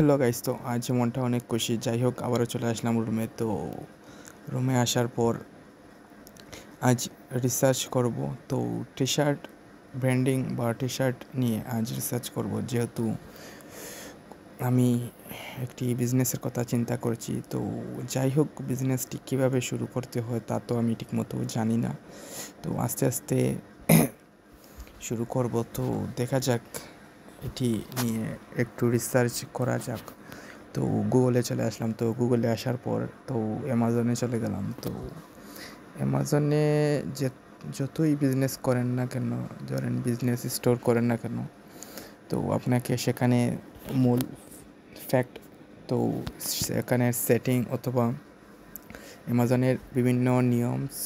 Hello guys, তো আজ মনটা অনেক খুশি। যাই হোক, আবারও চলে আসলাম রুমে। তো রুমে আসার পর আজ রিসার্চ করব। তো টি শার্ট ব্র্যান্ডিং বা টি শার্ট নিয়ে আজ রিসার্চ করব, যেহেতু আমি একটি বিজনেসের কথা চিন্তা করছি। তো যাই হোক, বিজনেসটি কীভাবে শুরু করতে হয় তা তো আমি ঠিকমতো জানি না। তো আস্তে আস্তে শুরু করব। তো দেখা যাক, এটি নিয়ে একটু রিসার্চ করা যাক। তো গুগলে চলে আসলাম। তো গুগলে আসার পর তো অ্যামাজনে চলে গেলাম। তো অ্যামাজনে যে যতই বিজনেস করেন না কেন, ধরেন বিজনেস স্টোর করেন না কেন, তো আপনাকে সেখানে মূল ফ্যাক্ট, তো সেখানে সেটিং অথবা অ্যামাজনের বিভিন্ন নিয়মস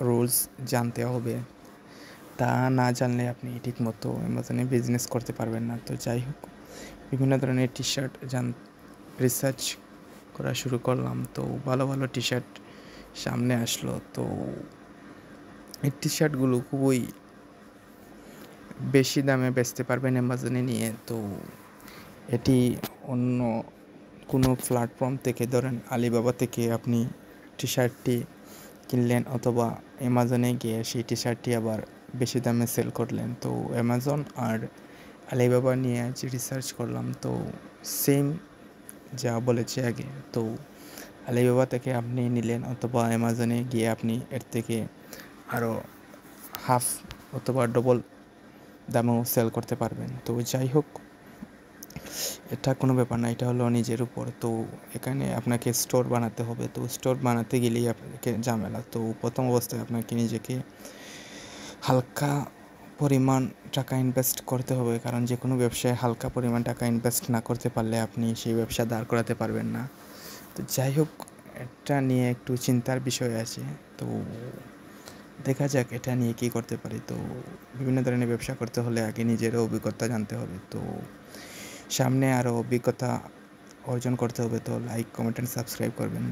রুলস জানতে হবে। তা না জানলে আপনি ঠিকমতো অ্যামাজনে বিজনেস করতে পারবেন না। তো যাই হোক, বিভিন্ন ধরনের টি শার্ট রিসার্চ করা শুরু করলাম। তো ভালো ভালো টি শার্ট সামনে আসলো। তো এই টি শার্টগুলো খুবই বেশি দামে বেচতে পারবেন অ্যামাজনে নিয়ে। তো এটি অন্য কোনো প্ল্যাটফর্ম থেকে, ধরেন আলিবাবা থেকে আপনি টি শার্টটি কিনলেন, অথবা অ্যামাজনে গিয়ে সেই টি শার্টটি আবার বেশি দামে সেল করলেন। তো অ্যামাজন আর আলিবাবা নিয়ে আজ রিসার্চ করলাম। তো সেম যা বলেছে আগে, তো আলিবাবা থেকে আপনি নিলেন, অথবা অ্যামাজনে গিয়ে আপনি এর থেকে আরও হাফ অথবা ডবল দামেও সেল করতে পারবেন। তো যাই হোক, এটা কোনো ব্যাপার না, এটা হলো নিজের উপর। তো এখানে আপনাকে স্টোর বানাতে হবে। তো স্টোর বানাতে গেলেই আপনাকে ঝামেলা। তো প্রথম অবস্থায় আপনাকে নিজেকে হালকা পরিমাণ টাকা ইনভেস্ট করতে হবে, কারণ যে কোনো ব্যবসায় হালকা পরিমাণ টাকা ইনভেস্ট না করতে পারলে আপনি সেই ব্যবসা দাঁড় করাতে পারবেন না। তো যাই হোক, এটা নিয়ে একটু চিন্তার বিষয় আছে। তো দেখা যাক এটা নিয়ে কী করতে পারি। তো বিভিন্ন ধরনের ব্যবসা করতে হলে আগে নিজেরও অভিজ্ঞতা জানতে হবে। তো সামনে আরও অভিজ্ঞতা অর্জন করতে হবে। তো লাইক, কমেন্ট অ্যান্ড সাবস্ক্রাইব করবেন।